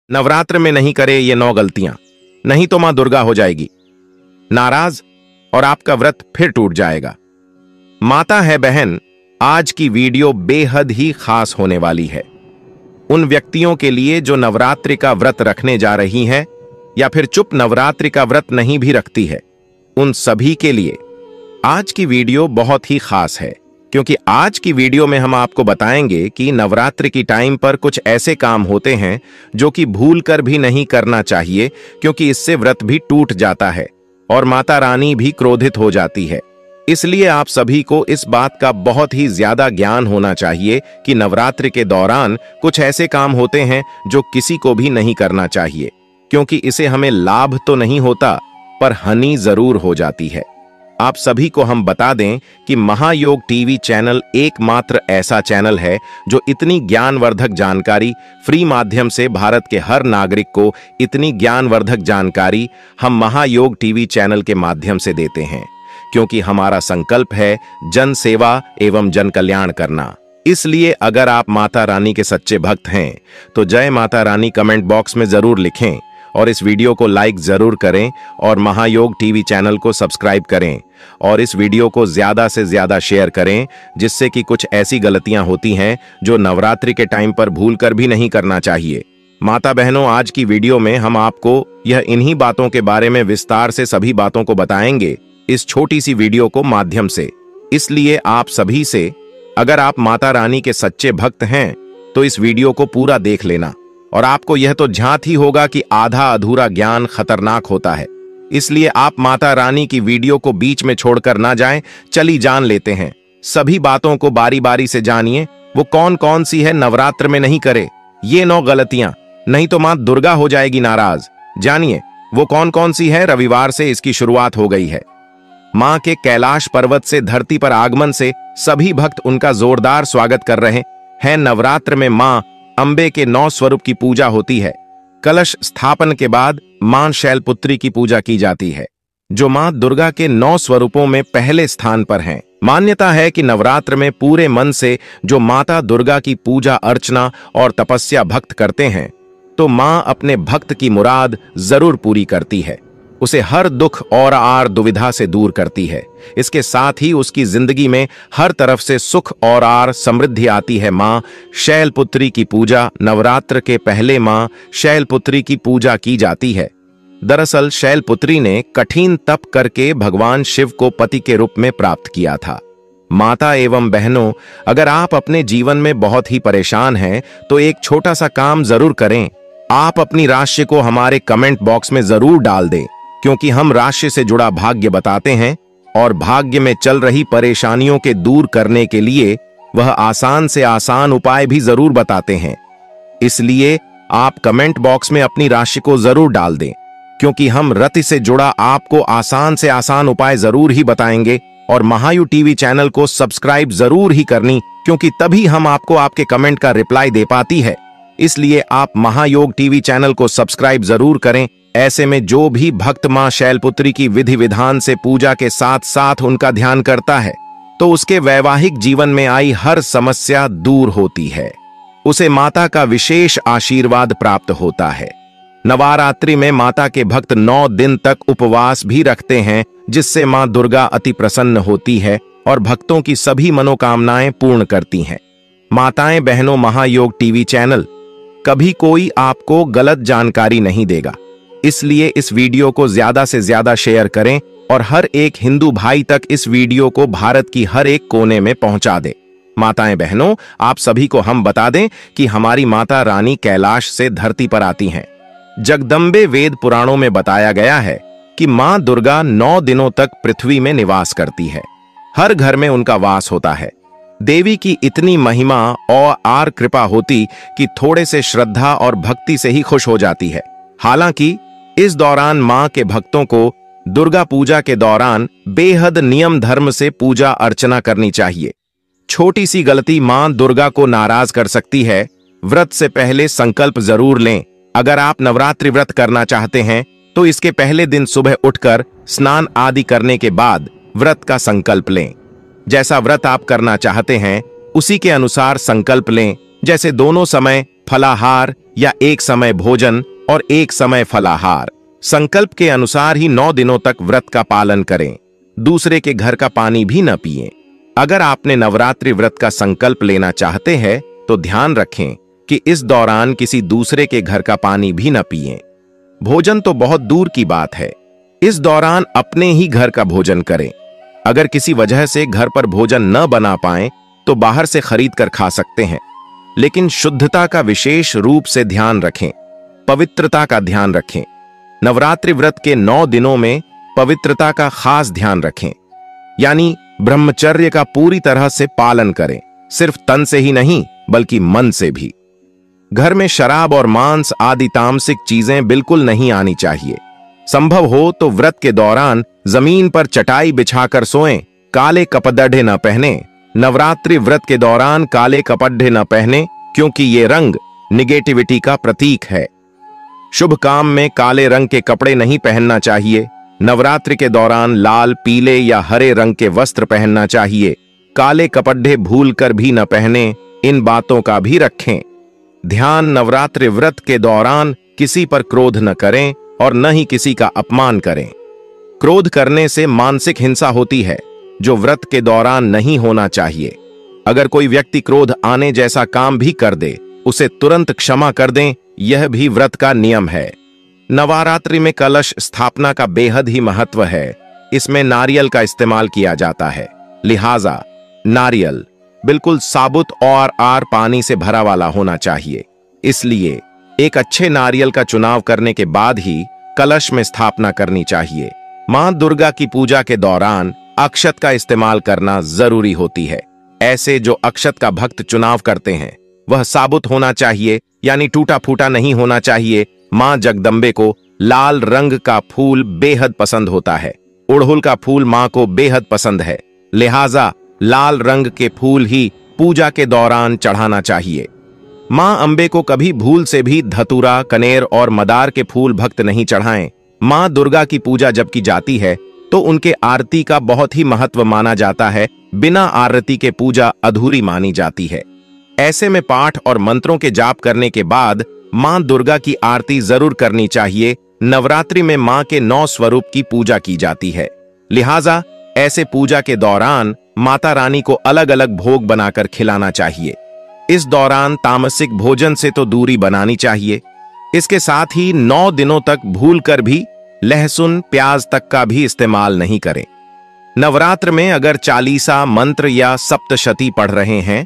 नवरात्र में नहीं करे ये 9 गलतियां, नहीं तो मां दुर्गा हो जाएगी नाराज और आपका व्रत फिर टूट जाएगा। माता है बहन, आज की वीडियो बेहद ही खास होने वाली है उन व्यक्तियों के लिए जो नवरात्रि का व्रत रखने जा रही हैं या फिर चुप नवरात्रि का व्रत नहीं भी रखती है। उन सभी के लिए आज की वीडियो बहुत ही खास है, क्योंकि आज की वीडियो में हम आपको बताएंगे कि नवरात्रि की टाइम पर कुछ ऐसे काम होते हैं जो कि भूल कर भी नहीं करना चाहिए, क्योंकि इससे व्रत भी टूट जाता है और माता रानी भी क्रोधित हो जाती है। इसलिए आप सभी को इस बात का बहुत ही ज्यादा ज्ञान होना चाहिए कि नवरात्रि के दौरान कुछ ऐसे काम होते हैं जो किसी को भी नहीं करना चाहिए, क्योंकि इसे हमें लाभ तो नहीं होता पर हानि जरूर हो जाती है। आप सभी को हम बता दें कि महायोग टीवी चैनल एकमात्र ऐसा चैनल है जो इतनी ज्ञानवर्धक जानकारी फ्री माध्यम से भारत के हर नागरिक को इतनी ज्ञानवर्धक जानकारी हम महायोग टीवी चैनल के माध्यम से देते हैं, क्योंकि हमारा संकल्प है जन सेवा एवं जन कल्याण करना। इसलिए अगर आप माता रानी के सच्चे भक्त हैं तो जय माता रानी कमेंट बॉक्स में जरूर लिखें और इस वीडियो को लाइक जरूर करें और महायोग टीवी चैनल को सब्सक्राइब करें और इस वीडियो को ज्यादा से ज्यादा शेयर करें, जिससे कि कुछ ऐसी गलतियां होती हैं जो नवरात्रि के टाइम पर भूल कर भी नहीं करना चाहिए। माता बहनों, आज की वीडियो में हम आपको यह इन्हीं बातों के बारे में विस्तार से सभी बातों को बताएंगे इस छोटी सी वीडियो को माध्यम से। इसलिए आप सभी से, अगर आप माता रानी के सच्चे भक्त हैं तो इस वीडियो को पूरा देख लेना, और आपको यह तो झांत ही होगा कि आधा अधूरा ज्ञान खतरनाक होता है। इसलिए आप माता रानी की वीडियो को बीच में छोड़कर ना जाएं, चली जान लेते हैं। सभी बातों को बारी बारी से जानिए। वो कौन कौन सी है नवरात्र में नहीं करे ये 9 गलतियां, नहीं तो मां दुर्गा हो जाएगी नाराज। जानिए वो कौन कौन सी है। रविवार से इसकी शुरुआत हो गई है। मां के कैलाश पर्वत से धरती पर आगमन से सभी भक्त उनका जोरदार स्वागत कर रहे हैं। नवरात्र में मां अंबे के 9 स्वरूप की पूजा होती है। कलश स्थापन के बाद मां शैलपुत्री की पूजा की जाती है, जो मां दुर्गा के 9 स्वरूपों में पहले स्थान पर हैं। मान्यता है कि नवरात्र में पूरे मन से जो माता दुर्गा की पूजा अर्चना और तपस्या भक्त करते हैं तो मां अपने भक्त की मुराद जरूर पूरी करती है, उसे हर दुख और आर दुविधा से दूर करती है। इसके साथ ही उसकी जिंदगी में हर तरफ से सुख और आर समृद्धि आती है। मां शैलपुत्री की पूजा नवरात्र के पहले मां शैलपुत्री की पूजा की जाती है। दरअसल शैलपुत्री ने कठिन तप करके भगवान शिव को पति के रूप में प्राप्त किया था। माता एवं बहनों, अगर आप अपने जीवन में बहुत ही परेशान हैं तो एक छोटा सा काम जरूर करें। आप अपनी राशि को हमारे कमेंट बॉक्स में जरूर डाल दें, क्योंकि हम राशि से जुड़ा भाग्य बताते हैं और भाग्य में चल रही परेशानियों के दूर करने के लिए वह आसान से आसान उपाय भी जरूर बताते हैं। इसलिए आप कमेंट बॉक्स में अपनी राशि को जरूर डाल दें, क्योंकि हम रति से जुड़ा आपको आसान से आसान उपाय जरूर ही बताएंगे। और महायोग टीवी चैनल को सब्सक्राइब जरूर ही करनी, क्योंकि तभी हम आपको आपके कमेंट का रिप्लाई दे पाती है। इसलिए आप महायोग टीवी चैनल को सब्सक्राइब जरूर करें। ऐसे में जो भी भक्त मां शैलपुत्री की विधि विधान से पूजा के साथ साथ उनका ध्यान करता है तो उसके वैवाहिक जीवन में आई हर समस्या दूर होती है, उसे माता का विशेष आशीर्वाद प्राप्त होता है। नवरात्रि में माता के भक्त 9 दिन तक उपवास भी रखते हैं, जिससे मां दुर्गा अति प्रसन्न होती है और भक्तों की सभी मनोकामनाएं पूर्ण करती हैं। माताएं बहनों, महायोग टीवी चैनल कभी कोई आपको गलत जानकारी नहीं देगा, इसलिए इस वीडियो को ज्यादा से ज्यादा शेयर करें और हर एक हिंदू भाई तक इस वीडियो को भारत की हर एक कोने में पहुंचा दें। माताएं बहनों, आप सभी को हम बता दें कि हमारी माता रानी कैलाश से धरती पर आती हैं। जगदम्बे वेद पुराणों में बताया गया है कि मां दुर्गा 9 दिनों तक पृथ्वी में निवास करती है। हर घर में उनका वास होता है। देवी की इतनी महिमा और आर कृपा होती कि थोड़े से श्रद्धा और भक्ति से ही खुश हो जाती है। हालांकि इस दौरान मां के भक्तों को दुर्गा पूजा के दौरान बेहद नियम धर्म से पूजा अर्चना करनी चाहिए। छोटी सी गलती मां दुर्गा को नाराज कर सकती है। व्रत से पहले संकल्प जरूर लें। अगर आप नवरात्रि व्रत करना चाहते हैं तो इसके पहले दिन सुबह उठकर स्नान आदि करने के बाद व्रत का संकल्प लें। जैसा व्रत आप करना चाहते हैं उसी के अनुसार संकल्प लें। जैसे दोनों समय फलाहार या एक समय भोजन और एक समय फलाहार। संकल्प के अनुसार ही 9 दिनों तक व्रत का पालन करें। दूसरे के घर का पानी भी न पिएं। अगर आपने नवरात्रि व्रत का संकल्प लेना चाहते हैं तो ध्यान रखें कि इस दौरान किसी दूसरे के घर का पानी भी न पिएं। भोजन तो बहुत दूर की बात है, इस दौरान अपने ही घर का भोजन करें। अगर किसी वजह से घर पर भोजन न बना पाएं तो बाहर से खरीद कर खा सकते हैं, लेकिन शुद्धता का विशेष रूप से ध्यान रखें, पवित्रता का ध्यान रखें। नवरात्रि व्रत के 9 दिनों में पवित्रता का खास ध्यान रखें, यानी ब्रह्मचर्य का पूरी तरह से पालन करें, सिर्फ तन से ही नहीं बल्कि मन से भी। घर में शराब और मांस आदि तामसिक चीजें बिल्कुल नहीं आनी चाहिए। संभव हो तो व्रत के दौरान जमीन पर चटाई बिछाकर सोएं। काले कपड़े न पहने। नवरात्रि व्रत के दौरान काले कपड़े न पहने, क्योंकि ये रंग निगेटिविटी का प्रतीक है। शुभ काम में काले रंग के कपड़े नहीं पहनना चाहिए। नवरात्रि के दौरान लाल, पीले या हरे रंग के वस्त्र पहनना चाहिए। काले कपड़े भूलकर भी न पहने, इन बातों का भी रखें ध्यान। नवरात्रि व्रत के दौरान किसी पर क्रोध न करें और न ही किसी का अपमान करें। क्रोध करने से मानसिक हिंसा होती है, जो व्रत के दौरान नहीं होना चाहिए। अगर कोई व्यक्ति क्रोध आने जैसा काम भी कर दे, उसे तुरंत क्षमा कर दें, यह भी व्रत का नियम है। नवरात्रि में कलश स्थापना का बेहद ही महत्व है। इसमें नारियल का इस्तेमाल किया जाता है, लिहाजा नारियल बिल्कुल साबुत और आर पानी से भरा वाला होना चाहिए। इसलिए एक अच्छे नारियल का चुनाव करने के बाद ही कलश में स्थापना करनी चाहिए। मां दुर्गा की पूजा के दौरान अक्षत का इस्तेमाल करना जरूरी होती है। ऐसे जो अक्षत का भक्त चुनाव करते हैं वह साबुत होना चाहिए, यानी टूटा फूटा नहीं होना चाहिए। मां जगदम्बे को लाल रंग का फूल बेहद पसंद होता है। उड़हुल का फूल मां को बेहद पसंद है, लिहाजा लाल रंग के फूल ही पूजा के दौरान चढ़ाना चाहिए। मां अंबे को कभी भूल से भी धतूरा, कनेर और मदार के फूल भक्त नहीं चढ़ाएं। मां दुर्गा की पूजा जब की जाती है तो उनके आरती का बहुत ही महत्व माना जाता है। बिना आरती के पूजा अधूरी मानी जाती है। ऐसे में पाठ और मंत्रों के जाप करने के बाद मां दुर्गा की आरती जरूर करनी चाहिए। नवरात्रि में मां के 9 स्वरूप की पूजा की जाती है, लिहाजा ऐसे पूजा के दौरान माता रानी को अलग अलग भोग बनाकर खिलाना चाहिए। इस दौरान तामसिक भोजन से तो दूरी बनानी चाहिए। इसके साथ ही 9 दिनों तक भूलकर भी लहसुन, प्याज तक का भी इस्तेमाल नहीं करें। नवरात्र में अगर चालीसा, मंत्र या सप्तशती पढ़ रहे हैं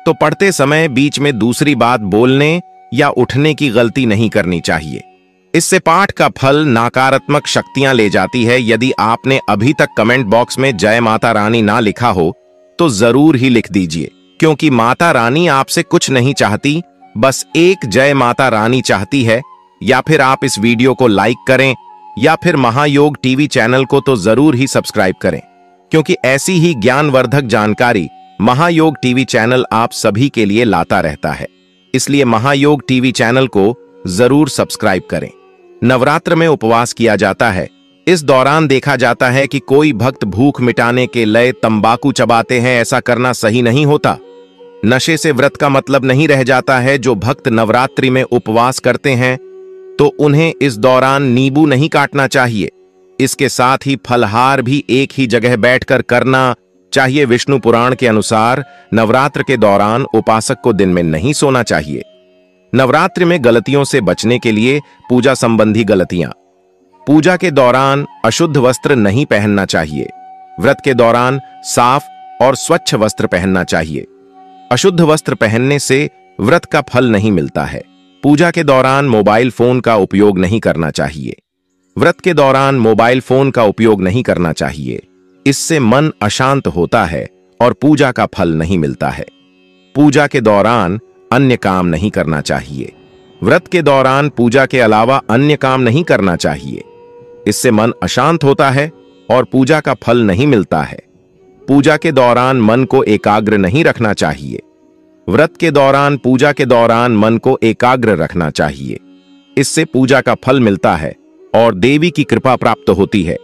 तो पढ़ते समय बीच में दूसरी बात बोलने या उठने की गलती नहीं करनी चाहिए। इससे पाठ का फल नकारात्मक शक्तियां ले जाती है। यदि आपने अभी तक कमेंट बॉक्स में जय माता रानी ना लिखा हो तो जरूर ही लिख दीजिए, क्योंकि माता रानी आपसे कुछ नहीं चाहती, बस एक जय माता रानी चाहती है। या फिर आप इस वीडियो को लाइक करें या फिर महायोग टीवी चैनल को तो जरूर ही सब्सक्राइब करें, क्योंकि ऐसी ही ज्ञानवर्धक जानकारी महायोग टीवी चैनल आप सभी के लिए लाता रहता है। इसलिए महायोग टीवी चैनल को जरूर सब्सक्राइब करें। नवरात्र में उपवास किया जाता है। इस दौरान देखा जाता है कि कोई भक्त भूख मिटाने के लिए तंबाकू चबाते हैं। ऐसा करना सही नहीं होता। नशे से व्रत का मतलब नहीं रह जाता है। जो भक्त नवरात्रि में उपवास करते हैं तो उन्हें इस दौरान नींबू नहीं काटना चाहिए। इसके साथ ही फलहार भी एक ही जगह बैठकर करना चाहिए। विष्णु पुराण के अनुसार नवरात्र के दौरान उपासक को दिन में नहीं सोना चाहिए। नवरात्रि में गलतियों से बचने के लिए पूजा संबंधी गलतियां। पूजा के दौरान अशुद्ध वस्त्र नहीं पहनना चाहिए। व्रत के दौरान साफ और स्वच्छ वस्त्र पहनना चाहिए। अशुद्ध वस्त्र पहनने से व्रत का फल नहीं मिलता है। पूजा के दौरान मोबाइल फोन का उपयोग नहीं करना चाहिए। व्रत के दौरान मोबाइल फोन का उपयोग नहीं करना चाहिए। इससे मन अशांत होता है और पूजा का फल नहीं मिलता है। पूजा के दौरान अन्य काम नहीं करना चाहिए। व्रत के दौरान पूजा के अलावा अन्य काम नहीं करना चाहिए। इससे मन अशांत होता है और पूजा का फल नहीं मिलता है। पूजा के दौरान मन को एकाग्र नहीं रखना चाहिए। व्रत के दौरान पूजा के दौरान मन को एकाग्र रखना चाहिए। इससे पूजा का फल मिलता है और देवी की कृपा प्राप्त होती है।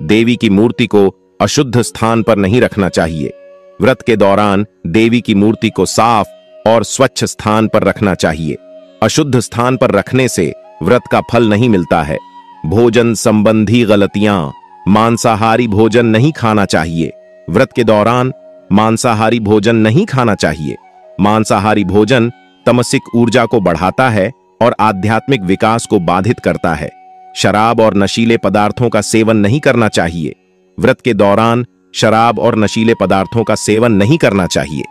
देवी की मूर्ति को अशुद्ध स्थान पर नहीं रखना चाहिए। व्रत के दौरान देवी की मूर्ति को साफ और स्वच्छ स्थान पर रखना चाहिए। अशुद्ध स्थान पर रखने से व्रत का फल नहीं मिलता है। भोजन संबंधी गलतियां। मांसाहारी भोजन नहीं खाना चाहिए। व्रत के दौरान मांसाहारी भोजन नहीं खाना चाहिए। मांसाहारी भोजन तमसिक ऊर्जा को बढ़ाता है और आध्यात्मिक विकास को बाधित करता है। शराब और नशीले पदार्थों का सेवन नहीं करना चाहिए। व्रत के दौरान शराब और नशीले पदार्थों का सेवन नहीं करना चाहिए।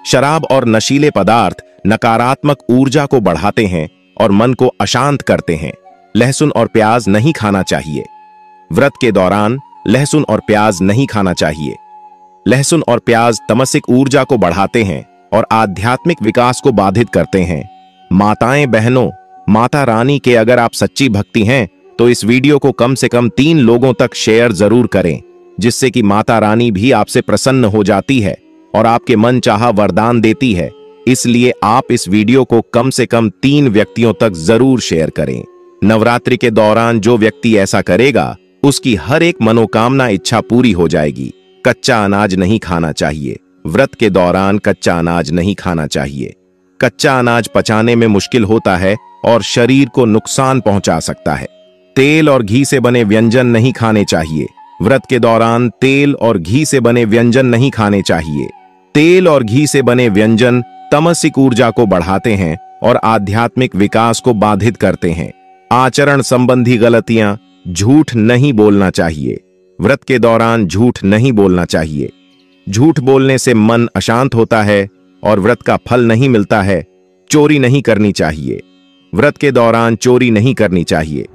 शराब और नशीले पदार्थ नकारात्मक ऊर्जा को बढ़ाते हैं और मन को अशांत करते हैं। लहसुन और प्याज नहीं खाना चाहिए। व्रत के दौरान लहसुन और प्याज नहीं खाना चाहिए। लहसुन और प्याज तमसिक ऊर्जा को बढ़ाते हैं और आध्यात्मिक विकास को बाधित करते हैं। माताएं बहनों, माता रानी के अगर आप सच्ची भक्ति हैं तो इस वीडियो को कम से कम 3 लोगों तक शेयर जरूर करें, जिससे कि माता रानी भी आपसे प्रसन्न हो जाती है और आपके मन चाहा वरदान देती है। इसलिए आप इस वीडियो को कम से कम 3 व्यक्तियों तक जरूर शेयर करें। नवरात्रि के दौरान जो व्यक्ति ऐसा करेगा उसकी हर एक मनोकामना इच्छा पूरी हो जाएगी। कच्चा अनाज नहीं खाना चाहिए। व्रत के दौरान कच्चा अनाज नहीं खाना चाहिए। कच्चा अनाज पचाने में मुश्किल होता है और शरीर को नुकसान पहुंचा सकता है। तेल और घी से बने व्यंजन नहीं खाने चाहिए। व्रत के दौरान तेल और घी से बने व्यंजन नहीं खाने चाहिए। तेल और घी से बने व्यंजन तमसिक ऊर्जा को बढ़ाते हैं और आध्यात्मिक विकास को बाधित करते हैं। आचरण संबंधी गलतियां। झूठ नहीं बोलना चाहिए। व्रत के दौरान झूठ नहीं बोलना चाहिए। झूठ बोलने से मन अशांत होता है और व्रत का फल नहीं मिलता है। चोरी नहीं करनी चाहिए। व्रत के दौरान चोरी नहीं करनी चाहिए।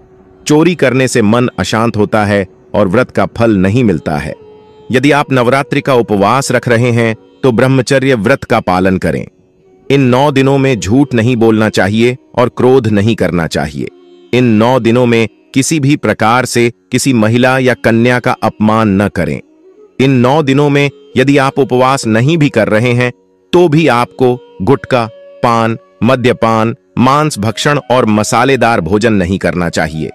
चोरी करने से मन अशांत होता है और व्रत का फल नहीं मिलता है। यदि आप नवरात्रि का उपवास रख रहे हैं तो ब्रह्मचर्य व्रत का पालन करें। इन 9 दिनों में झूठ नहीं बोलना चाहिए और क्रोध नहीं करना चाहिए। इन 9 दिनों में किसी भी प्रकार से किसी महिला या कन्या का अपमान न करें। इन 9 दिनों में यदि आप उपवास नहीं भी कर रहे हैं तो भी आपको गुटखा, पान, मद्यपान, मांस भक्षण और मसालेदार भोजन नहीं करना चाहिए।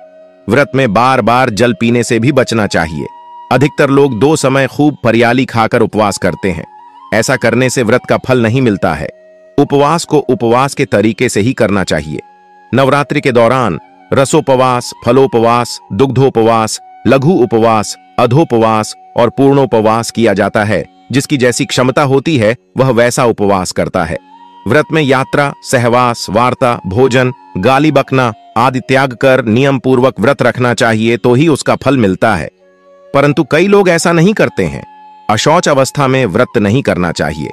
व्रत में बार बार जल पीने से भी बचना चाहिए। अधिकतर लोग 2 समय खूब फरियाली खाकर उपवास करते हैं। ऐसा करने से व्रत का फल नहीं मिलता है। उपवास को उपवास के तरीके से ही करना चाहिए। नवरात्रि के दौरान रसोपवास, फलोपवास, दुग्धोपवास, लघु उपवास, अधोपवास और पूर्णोपवास किया जाता है। जिसकी जैसी क्षमता होती है वह वैसा उपवास करता है। व्रत में यात्रा, सहवास, वार्ता, भोजन, गाली बकना आदि त्याग कर नियम पूर्वक व्रत रखना चाहिए तो ही उसका फल मिलता है। परंतु कई लोग ऐसा नहीं करते हैं। अशौच अवस्था में व्रत नहीं करना चाहिए।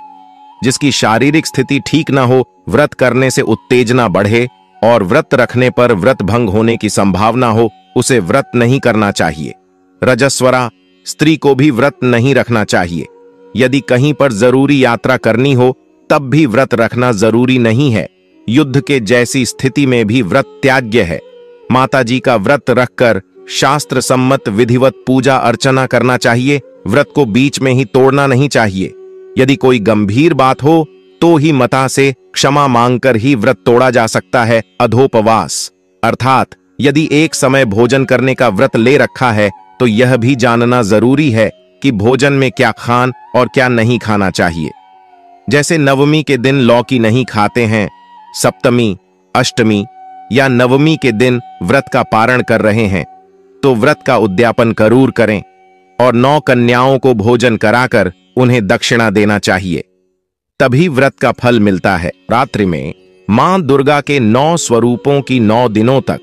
जिसकी शारीरिक स्थिति ठीक ना हो, व्रत करने से उत्तेजना बढ़े और व्रत रखने पर व्रत भंग होने की संभावना हो, उसे व्रत नहीं करना चाहिए। रजस्वरा स्त्री को भी व्रत नहीं रखना चाहिए। यदि कहीं पर जरूरी यात्रा करनी हो तब भी व्रत रखना जरूरी नहीं है। युद्ध के जैसी स्थिति में भी व्रत त्याज्य है। माता जी का व्रत रखकर शास्त्र सम्मत विधिवत पूजा अर्चना करना चाहिए। व्रत को बीच में ही तोड़ना नहीं चाहिए। यदि कोई गंभीर बात हो तो ही माता से क्षमा मांगकर ही व्रत तोड़ा जा सकता है। अधोपवास अर्थात यदि एक समय भोजन करने का व्रत ले रखा है तो यह भी जानना जरूरी है कि भोजन में क्या खान और क्या नहीं खाना चाहिए। जैसे नवमी के दिन लौकी नहीं खाते हैं, सप्तमी, अष्टमी या नवमी के दिन व्रत का पारण कर रहे हैं तो व्रत का उद्यापन जरूर करें और 9 कन्याओं को भोजन कराकर उन्हें दक्षिणा देना चाहिए, तभी व्रत का फल मिलता है। रात्रि में मां दुर्गा के 9 स्वरूपों की 9 दिनों तक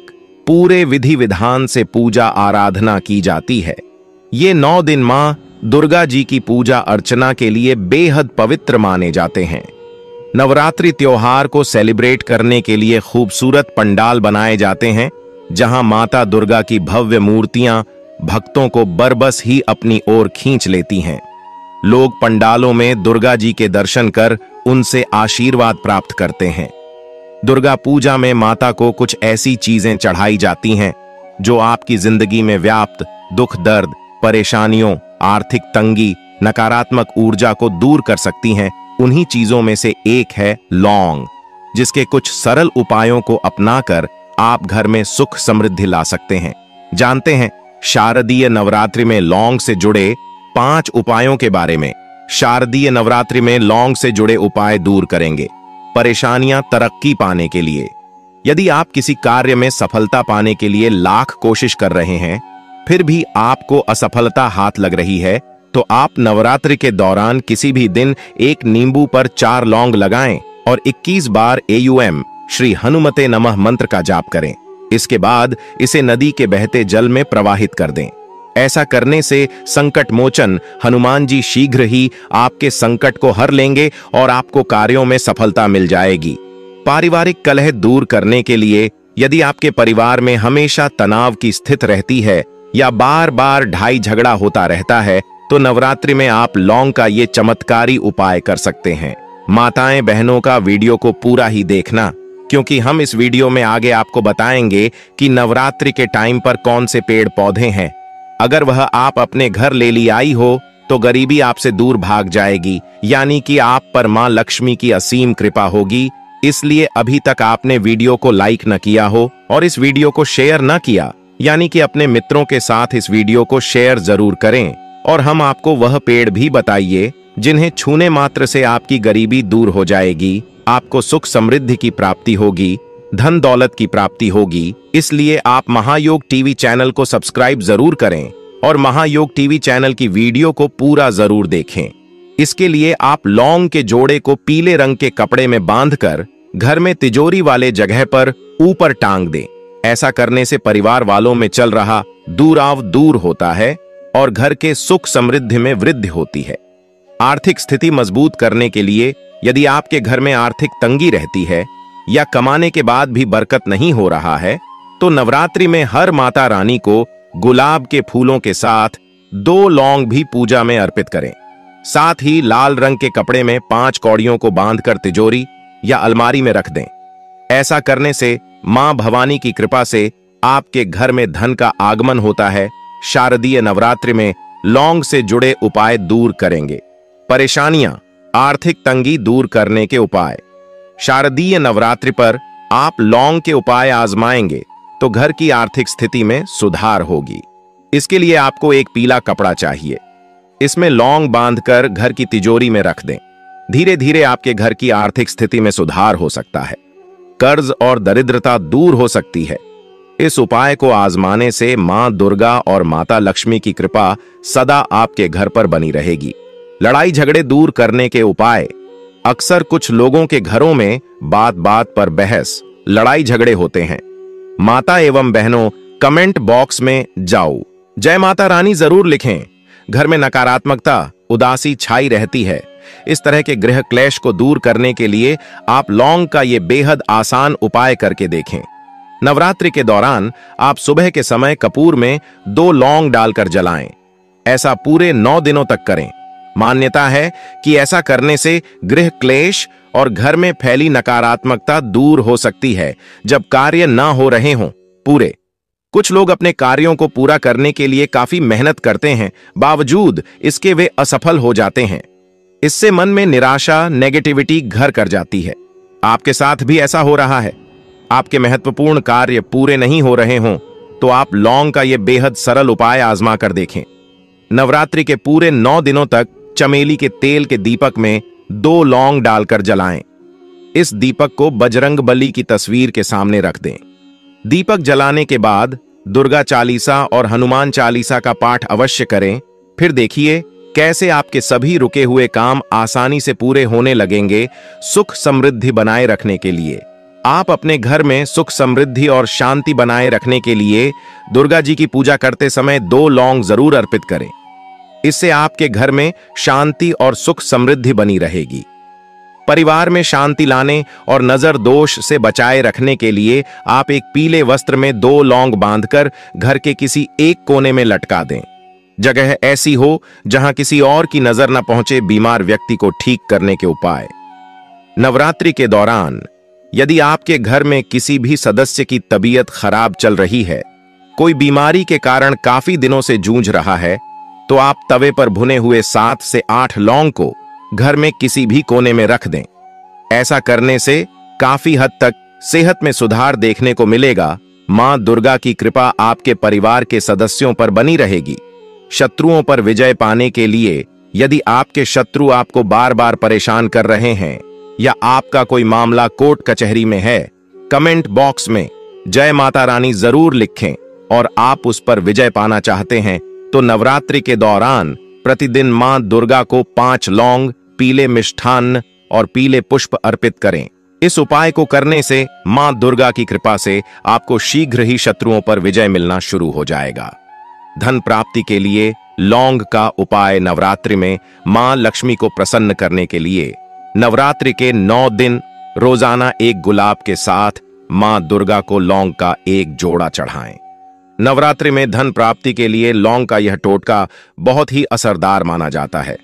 पूरे विधि विधान से पूजा आराधना की जाती है। ये 9 दिन मां दुर्गा जी की पूजा अर्चना के लिए बेहद पवित्र माने जाते हैं। नवरात्रि त्योहार को सेलिब्रेट करने के लिए खूबसूरत पंडाल बनाए जाते हैं, जहां माता दुर्गा की भव्य मूर्तियां भक्तों को बरबस ही अपनी ओर खींच लेती हैं। लोग पंडालों में दुर्गा जी के दर्शन कर उनसे आशीर्वाद प्राप्त करते हैं। दुर्गा पूजा में माता को कुछ ऐसी चीजें चढ़ाई जाती हैं जो आपकी जिंदगी में व्याप्त दुख, दर्द, परेशानियों, आर्थिक तंगी, नकारात्मक ऊर्जा को दूर कर सकती हैं। उन्हीं चीजों में से एक है लौंग, जिसके कुछ सरल उपायों को अपनाकर आप घर में सुख समृद्धि ला सकते हैं। जानते हैं शारदीय नवरात्रि में लौंग से जुड़े 5 उपायों के बारे में। शारदीय नवरात्रि में लौंग से जुड़े उपाय दूर करेंगे परेशानियां तरक्की पाने के लिए। यदि आप किसी कार्य में सफलता पाने के लिए लाख कोशिश कर रहे हैं, फिर भी आपको असफलता हाथ लग रही है, तो आप नवरात्रि के दौरान किसी भी दिन एक नींबू पर 4 लौंग लगाएं और 21 बार AUM श्री हनुमते नमः मंत्र का जाप करें। इसके बाद इसे नदी के बहते जल में प्रवाहित कर दें। ऐसा करने से संकट मोचन हनुमान जी शीघ्र ही आपके संकट को हर लेंगे और आपको कार्यों में सफलता मिल जाएगी। पारिवारिक कलह दूर करने के लिए यदि आपके परिवार में हमेशा तनाव की स्थिति रहती है या बार बार ढाई झगड़ा होता रहता है, तो नवरात्रि में आप लौंग का ये चमत्कारी उपाय कर सकते हैं। माताएं बहनों का वीडियो को पूरा ही देखना, क्योंकि हम इस वीडियो में आगे आपको बताएंगे कि नवरात्रि के टाइम पर कौन से पेड़ पौधे हैं। अगर वह आप अपने घर ले ली आई हो तो गरीबी आपसे दूर भाग जाएगी, यानी कि आप पर मां लक्ष्मी की असीम कृपा होगी। इसलिए अभी तक आपने वीडियो को लाइक न किया हो और इस वीडियो को शेयर न किया, यानी कि अपने मित्रों के साथ इस वीडियो को शेयर जरूर करें। और हम आपको वह पेड़ भी बताइए जिन्हें छूने मात्र से आपकी गरीबी दूर हो जाएगी, आपको सुख समृद्धि की प्राप्ति होगी, धन दौलत की प्राप्ति होगी। इसलिए आप महायोग टीवी चैनल को सब्सक्राइब जरूर करें और महायोग टीवी चैनल की वीडियो को पूरा जरूर देखें। इसके लिए आप लौंग के जोड़े को पीले रंग के कपड़े में बांधकर घर में तिजोरी वाले जगह पर ऊपर टांग दें। ऐसा करने से परिवार वालों में चल रहा दूराव दूर होता है और घर के सुख समृद्धि में वृद्धि होती है। आर्थिक स्थिति मजबूत करने के लिए यदि आपके घर में आर्थिक तंगी रहती है या कमाने के बाद भी बरकत नहीं हो रहा है, तो नवरात्रि में हर माता रानी को गुलाब के फूलों के साथ 2 लौंग भी पूजा में अर्पित करें। साथ ही लाल रंग के कपड़े में 5 कौड़ियों को बांधकर तिजोरी या अलमारी में रख दें। ऐसा करने से मां भवानी की कृपा से आपके घर में धन का आगमन होता है। शारदीय नवरात्रि में लौंग से जुड़े उपाय दूर करेंगे। परेशानियां, आर्थिक तंगी दूर करने के उपाय। शारदीय नवरात्रि पर आप लौंग के उपाय आजमाएंगे तो घर की आर्थिक स्थिति में सुधार होगी। इसके लिए आपको एक पीला कपड़ा चाहिए। इसमें लौंग बांधकर घर की तिजोरी में रख दें। धीरे धीरे आपके घर की आर्थिक स्थिति में सुधार हो सकता है। कर्ज और दरिद्रता दूर हो सकती है। इस उपाय को आजमाने से मां दुर्गा और माता लक्ष्मी की कृपा सदा आपके घर पर बनी रहेगी। लड़ाई झगड़े दूर करने के उपाय। अक्सर कुछ लोगों के घरों में बात बात पर बहस, लड़ाई झगड़े होते हैं। माता एवं बहनों, कमेंट बॉक्स में जाओ जय माता रानी जरूर लिखें। घर में नकारात्मकता, उदासी छाई रहती है। इस तरह के गृह क्लेश को दूर करने के लिए आप लौंग का ये बेहद आसान उपाय करके देखें। नवरात्रि के दौरान आप सुबह के समय कपूर में 2 लौंग डालकर जलाएं। ऐसा पूरे 9 दिनों तक करें। मान्यता है कि ऐसा करने से गृह क्लेश और घर में फैली नकारात्मकता दूर हो सकती है जब कार्य न हो रहे हों पूरे। कुछ लोग अपने कार्यों को पूरा करने के लिए काफी मेहनत करते हैं, बावजूद इसके वे असफल हो जाते हैं। इससे मन में निराशा, नेगेटिविटी घर कर जाती है। आपके साथ भी ऐसा हो रहा है। आपके महत्वपूर्ण कार्य पूरे नहीं हो रहे हों तो आप लौंग का यह बेहद सरल उपाय आजमा कर देखें। नवरात्रि के पूरे 9 दिनों तक चमेली के तेल के दीपक में 2 लौंग डालकर जलाएं। इस दीपक को बजरंगबली की तस्वीर के सामने रख दें। दीपक जलाने के बाद दुर्गा चालीसा और हनुमान चालीसा का पाठ अवश्य करें। फिर देखिए कैसे आपके सभी रुके हुए काम आसानी से पूरे होने लगेंगे। सुख समृद्धि बनाए रखने के लिए आप अपने घर में सुख समृद्धि और शांति बनाए रखने के लिए दुर्गा जी की पूजा करते समय 2 लौंग जरूर अर्पित करें। इससे आपके घर में शांति और सुख समृद्धि बनी रहेगी। परिवार में शांति लाने और नजर दोष से बचाए रखने के लिए आप एक पीले वस्त्र में 2 लौंग बांधकर घर के किसी एक कोने में लटका दें। जगह ऐसी हो जहां किसी और की नजर न पहुंचे। बीमार व्यक्ति को ठीक करने के उपाय। नवरात्रि के दौरान यदि आपके घर में किसी भी सदस्य की तबीयत खराब चल रही है, कोई बीमारी के कारण काफी दिनों से जूझ रहा है, तो आप तवे पर भुने हुए 7 से 8 लौंग को घर में किसी भी कोने में रख दें। ऐसा करने से काफी हद तक सेहत में सुधार देखने को मिलेगा। मां दुर्गा की कृपा आपके परिवार के सदस्यों पर बनी रहेगी। शत्रुओं पर विजय पाने के लिए यदि आपके शत्रु आपको बार बार परेशान कर रहे हैं या आपका कोई मामला कोर्ट कचहरी में है, कमेंट बॉक्स में जय माता रानी जरूर लिखें और आप उस पर विजय पाना चाहते हैं तो नवरात्रि के दौरान प्रतिदिन मां दुर्गा को 5 लौंग, पीले मिष्ठान्न और पीले पुष्प अर्पित करें। इस उपाय को करने से मां दुर्गा की कृपा से आपको शीघ्र ही शत्रुओं पर विजय मिलना शुरू हो जाएगा। धन प्राप्ति के लिए लौंग का उपाय। नवरात्रि में मां लक्ष्मी को प्रसन्न करने के लिए नवरात्रि के 9 दिन रोजाना एक गुलाब के साथ मां दुर्गा को लौंग का एक जोड़ा चढ़ाएं। नवरात्रि में धन प्राप्ति के लिए लौंग का यह टोटका बहुत ही असरदार माना जाता है।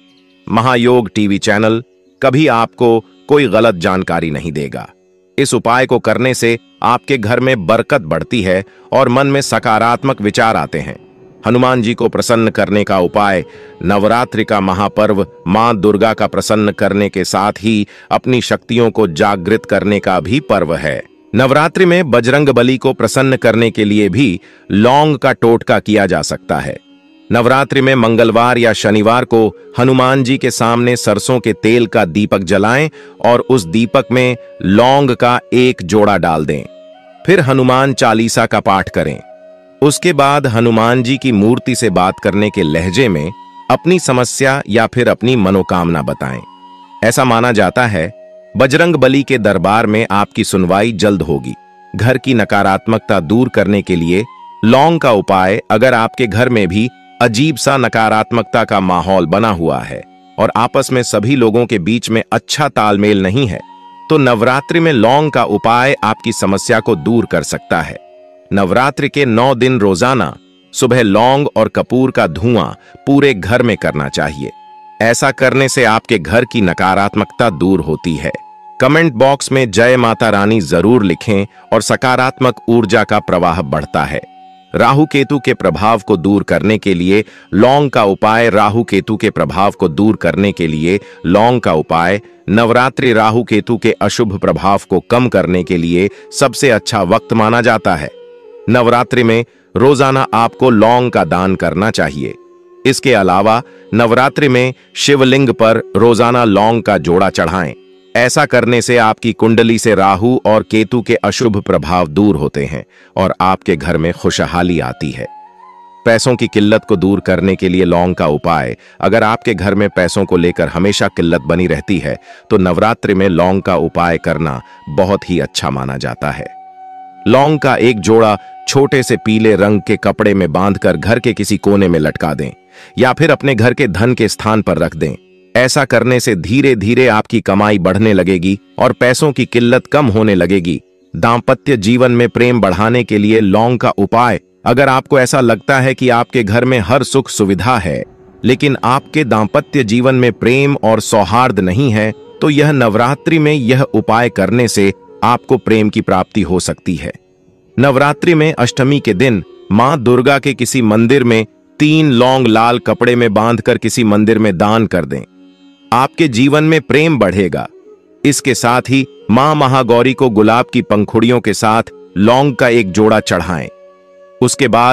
महायोग टीवी चैनल कभी आपको कोई गलत जानकारी नहीं देगा। इस उपाय को करने से आपके घर में बरकत बढ़ती है और मन में सकारात्मक विचार आते हैं। हनुमान जी को प्रसन्न करने का उपाय। नवरात्रि का महापर्व मां दुर्गा का प्रसन्न करने के साथ ही अपनी शक्तियों को जागृत करने का भी पर्व है। नवरात्रि में बजरंगबली को प्रसन्न करने के लिए भी लौंग का टोटका किया जा सकता है। नवरात्रि में मंगलवार या शनिवार को हनुमान जी के सामने सरसों के तेल का दीपक जलाएं और उस दीपक में लौंग का एक जोड़ा डाल दें। फिर हनुमान चालीसा का पाठ करें। उसके बाद हनुमान जी की मूर्ति से बात करने के लहजे में अपनी समस्या या फिर अपनी मनोकामना बताएं। ऐसा माना जाता है बजरंगबली के दरबार में आपकी सुनवाई जल्द होगी। घर की नकारात्मकता दूर करने के लिए लौंग का उपाय। अगर आपके घर में भी अजीब सा नकारात्मकता का माहौल बना हुआ है और आपस में सभी लोगों के बीच में अच्छा तालमेल नहीं है तो नवरात्रि में लौंग का उपाय आपकी समस्या को दूर कर सकता है। नवरात्रि के 9 दिन रोजाना सुबह लौंग और कपूर का धुआं पूरे घर में करना चाहिए। ऐसा करने से आपके घर की नकारात्मकता दूर होती है। कमेंट बॉक्स में जय माता रानी जरूर लिखें और सकारात्मक ऊर्जा का प्रवाह बढ़ता है। राहु केतु के प्रभाव को दूर करने के लिए लौंग का उपाय। राहु केतु के प्रभाव को दूर करने के लिए लौंग का उपाय। नवरात्रि राहु केतु के अशुभ प्रभाव को कम करने के लिए सबसे अच्छा वक्त माना जाता है। नवरात्रि में रोजाना आपको लौंग का दान करना चाहिए। इसके अलावा नवरात्रि में शिवलिंग पर रोजाना लौंग का जोड़ा चढ़ाएं। ऐसा करने से आपकी कुंडली से राहु और केतु के अशुभ प्रभाव दूर होते हैं और आपके घर में खुशहाली आती है। पैसों की किल्लत को दूर करने के लिए लौंग का उपाय। अगर आपके घर में पैसों को लेकर हमेशा किल्लत बनी रहती है तो नवरात्रि में लौंग का उपाय करना बहुत ही अच्छा माना जाता है। लौंग का एक जोड़ा छोटे से पीले रंग के कपड़े में बांधकर घर के किसी कोने में लटका दें या फिर अपने घर के धन के स्थान पर रख दें। ऐसा करने से धीरे धीरे आपकी कमाई बढ़ने लगेगी और पैसों की किल्लत कम होने लगेगी। दांपत्य जीवन में प्रेम बढ़ाने के लिए लौंग का उपाय। अगर आपको ऐसा लगता है कि आपके घर में हर सुख सुविधा है लेकिन आपके दांपत्य जीवन में प्रेम और सौहार्द नहीं है तो यह नवरात्रि में यह उपाय करने से आपको प्रेम की प्राप्ति हो सकती है। नवरात्रि में अष्टमी के दिन मां दुर्गा के किसी मंदिर में 3 लौंग लाल कपड़े में बांधकर किसी मंदिर में दान कर दें। आपके जीवन में प्रेम बढ़ेगा। इसके साथ ही मां महागौरी को गुलाब की पंखुड़ियों के साथ लौंग का एक जोड़ा चढ़ाएं। उसके बाद